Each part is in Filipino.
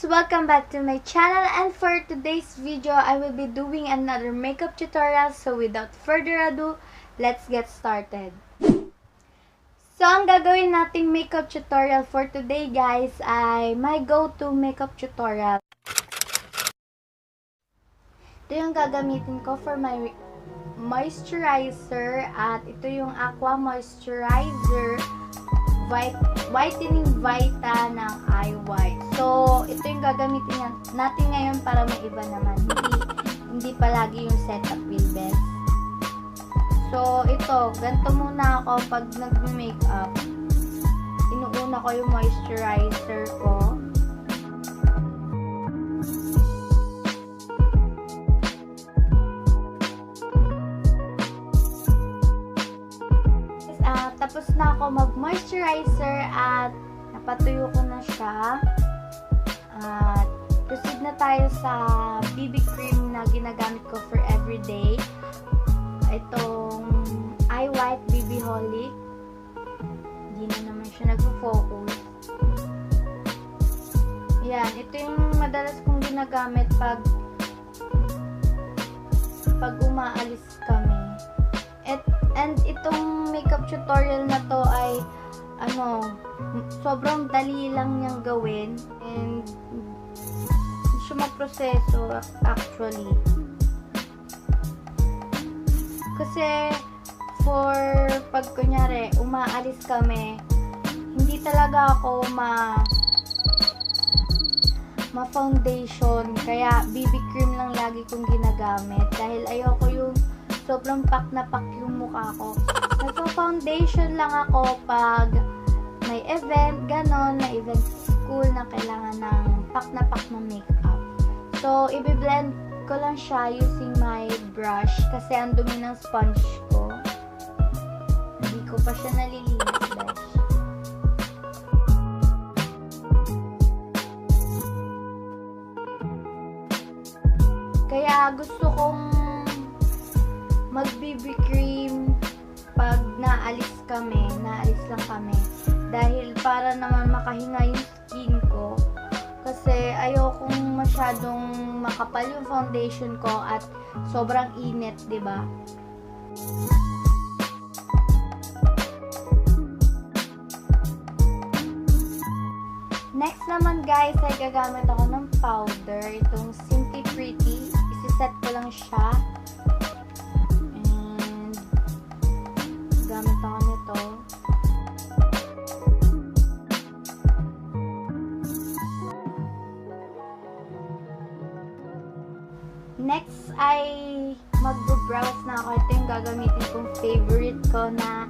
Welcome back to my channel, and for today's video, I will be doing another makeup tutorial. So without further ado, let's get started. So ang gagawin nating makeup tutorial for today guys ay my go-to makeup tutorial. Ito yung gagamitin ko for my moisturizer at ito yung Aqua Moisturizer Whitening Vita ng Eye White. So, ito yung gagamitin natin ngayon para maiba naman. Hindi palagi yung setup will best. So, ito, ganito muna ako pag nag-makeup. Inuuna ko yung moisturizer ko. Tapos na ako mag-moisturizer at napatuyo ko na siya. At proceed na tayo sa BB cream na ginagamit ko for everyday. Itong Eye White BB Holic. Hindi na naman siya nag-focus. Yan, ito yung madalas kong ginagamit pag umaalis kami. And itong makeup tutorial na to ay sobrang dali lang niyang gawin and hindi siya magproseso actually. Kasi for pag kunyari umaalis kami, hindi talaga ako ma-foundation, kaya BB cream lang lagi kong ginagamit dahil ayoko yung sobrang pak na pak yung mukha ko. Nagpa-foundation lang ako pag may event, ganon, na event school na kailangan ng pak na makeup. So, i-blend ko lang siya using my brush kasi ang dumi ng sponge ko. Hindi ko pa siya nalilinis, guys. Kaya gusto kong mag-BB cream pag naalis lang kami dahil para naman makahinga yung skin ko kasi ayokong masyadong makapal yung foundation ko at sobrang init, diba? Next naman guys ay gagamit ako ng powder, itong Simply Pretty. Isiset ko lang siya. Gamit ako nito. Next ay mag-browse na ako. Ito yung gagamitin kong favorite ko na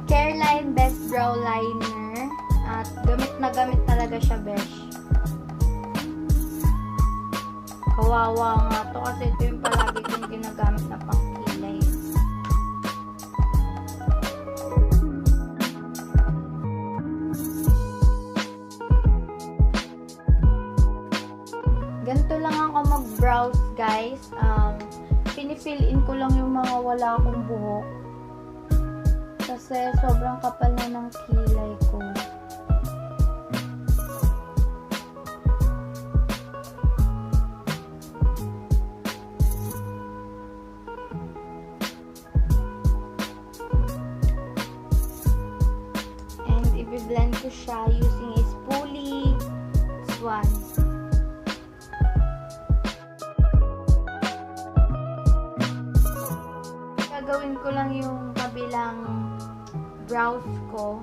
Careline Best Brow Liner. At gamit na gamit talaga siya, besh. Kawawa nga to kasi ito yung palagi kong ginagamit na pangkilay. Ganito lang ako mag-browse guys. Pinifill in ko lang yung mga wala akong buhok. Kasi sobrang kapal na ng kilay ko. And i-blend ko siya using a spoolie. This one. Gagawin ko lang yung kabilang brows ko.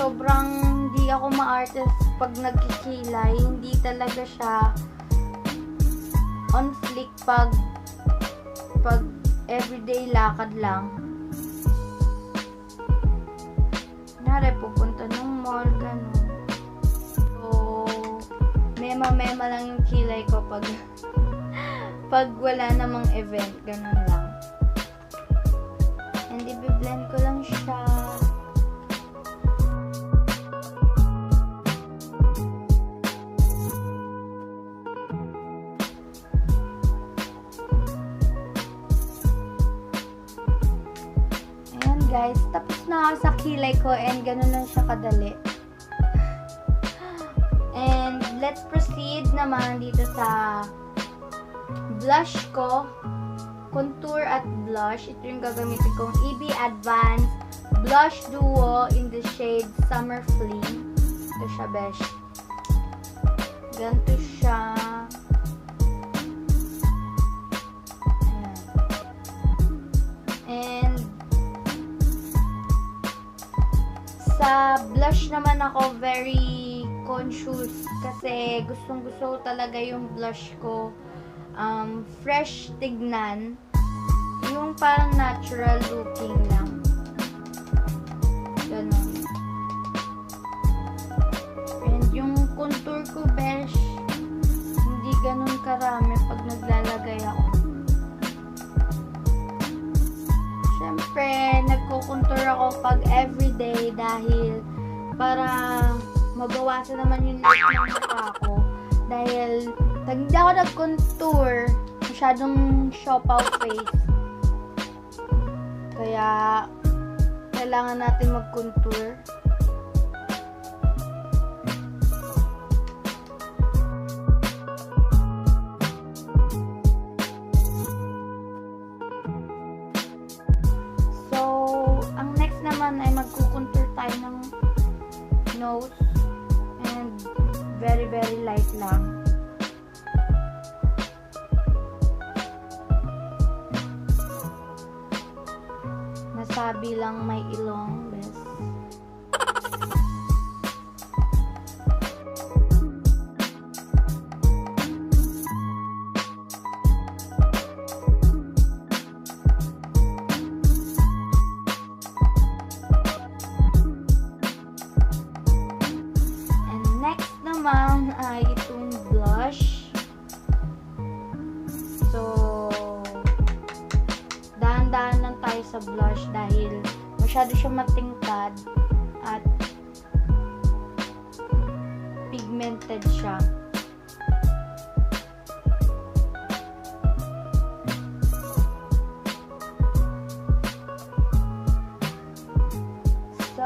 Sobrang hindi ako ma-artist pag nagkikilay. Hindi talaga siya on flick pag everyday lakad lang. Pupunta ng mall, gano'n. So, mema lang yung kilay ko pag wala namang event, gano'n lang. And i-blend ko lang siya. guys, tapos na ako sa kilay ko and ganun lang siya kadali. And let's proceed naman dito sa blush ko. Contour at blush. Ito yung gagamitin kong EB Advanced Blush Duo in the shade Summer Fling. Ito siya, besh. Ganito siya. Ayan. And sa blush naman ako very conscious kasi gustong-gusto talaga yung blush ko fresh tignan, yung parang natural looking lang, ganun. And yung contour ko, besh, hindi ganun karami pag naglalagay ako. Syempre nagko-contour ako pag everyday dahil para mabawasan naman yung look ng mukha ko. Dahil pag hindi ako nag-contour, masyadong siopaw face. Kaya kailangan natin mag-contour. So, ang next naman ay magko-contour tayo ng nose. And very light lang. Nasabi lang may ilong, best. Naman ay itong blush. So, dahan-dahan lang tayo sa blush dahil masyado siya matingkad at pigmented siya. So,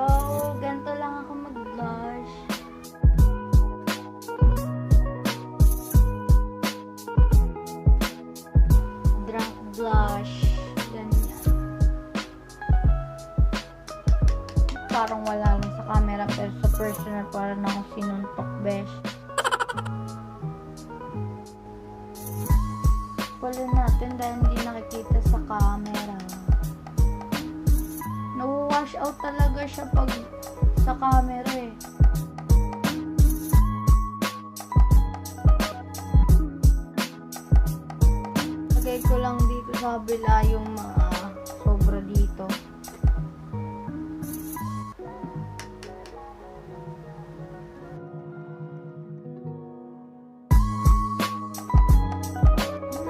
ganito lang ako mag-blush. Blush. Ganyan. Parang wala lang sa camera pero sa personal parang akong sinuntok, besh. Pala natin dahil hindi nakikita sa camera. Nawawash out talaga siya pag sa camera eh. Lagay ko lang dito sa kabila yung mga sobra dito.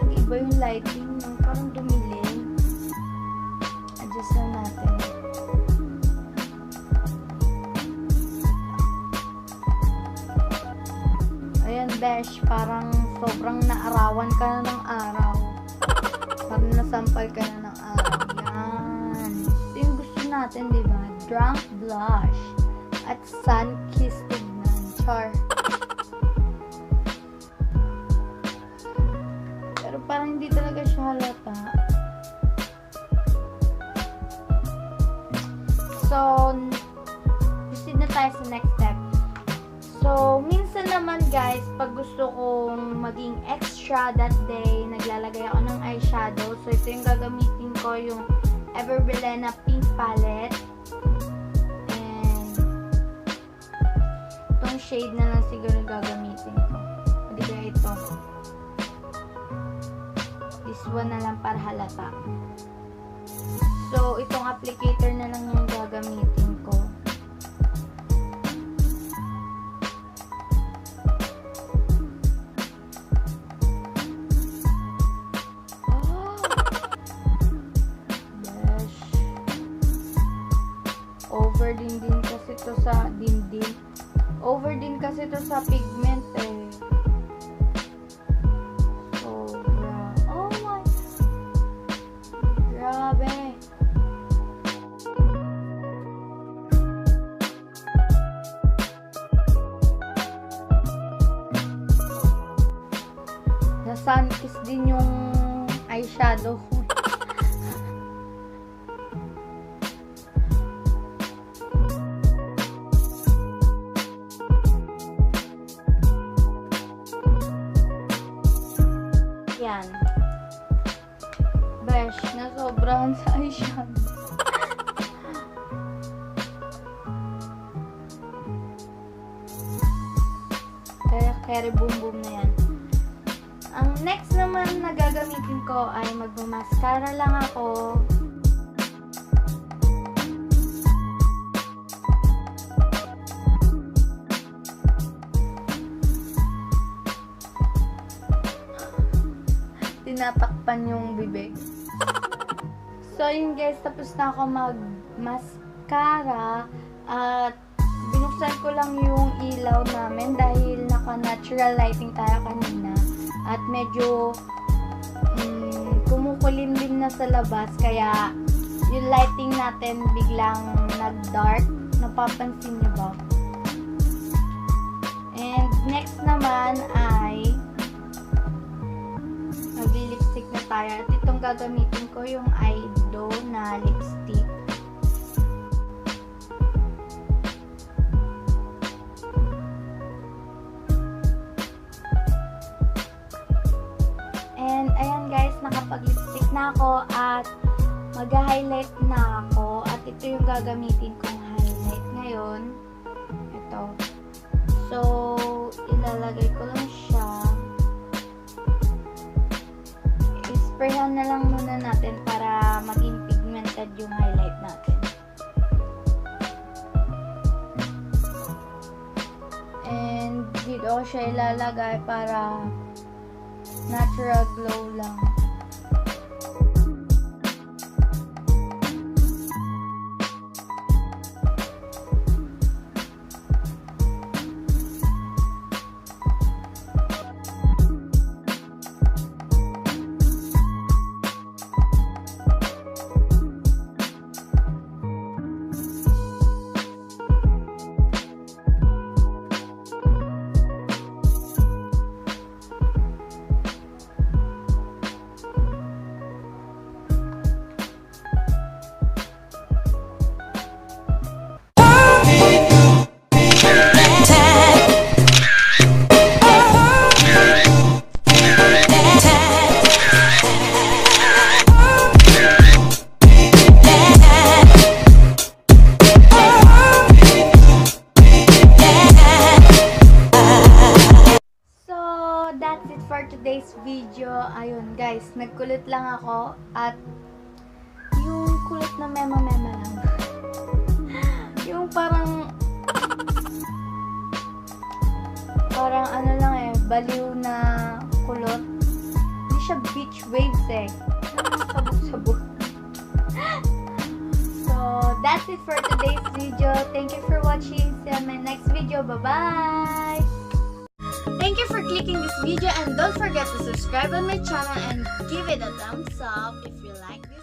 Nag-iba yung lighting, parang dumilim. Adjust lang natin. Ayan, besh, parang sobrang naarawan ka na ng araw. Parang nasampal ka na ng araw. Yan. Ito yung gusto natin, diba? Drunk blush. At sun-kissed tignan. Char. Pero parang hindi talaga siya halata. So, proceed na tayo sa next step. So, minsan naman guys, pag gusto kong maging extra that day, naglalagay ako ng eyeshadow. So, ito yung gagamitin ko, yung Everbelena Pink Palette. And, itong shade na lang siguro gagamitin ko. Hindi kaya ito. This one na lang para halata. So, itong applicator na lang yung gagamitin ko. Over din kasi to sa dindin. Over din kasi to sa pigment eh. Sobra. Oh my. Grabe. sun-kiss din yung eyeshadow ko. Yan. Besh, nasobrahan sa eyeshadow. Kaya boom boom na yan. Ang next naman na gagamitin ko ay magmamascara lang ako. Tinatakpan yung bibig. So yun guys, tapos na ako mag-mascara at binuksan ko lang yung ilaw namin dahil naka-natural lighting tayo kanina at medyo kumukulimlim na sa labas kaya yung lighting natin biglang nag-dark. Napapansin niyo ba? And next naman ay mag-lipstick na tayo at itong gagamitin ko yung eyeshadow na lipstick. And ayan guys, nakapag-lipstick na ako at mag-highlight na ako at ito yung gagamitin kong highlight ngayon. Ito. So, ilalagay ko lang siya. I-sprayhan na lang muna natin para maging pigmented yung highlight natin. And dito ko siya ilalagay para natural glow lang. For today's video, ayun guys, nagkulot lang ako at yung kulot na mema-mema lang. Yung parang ano lang eh, baliw na kulot. Hindi siya beach waves eh. Sabog-sabog. So, that's it for today's video. Thank you for watching. See you on my next video. Bye-bye! Thank you for clicking this video and don't forget to subscribe on my channel and give it a thumbs up if you like this.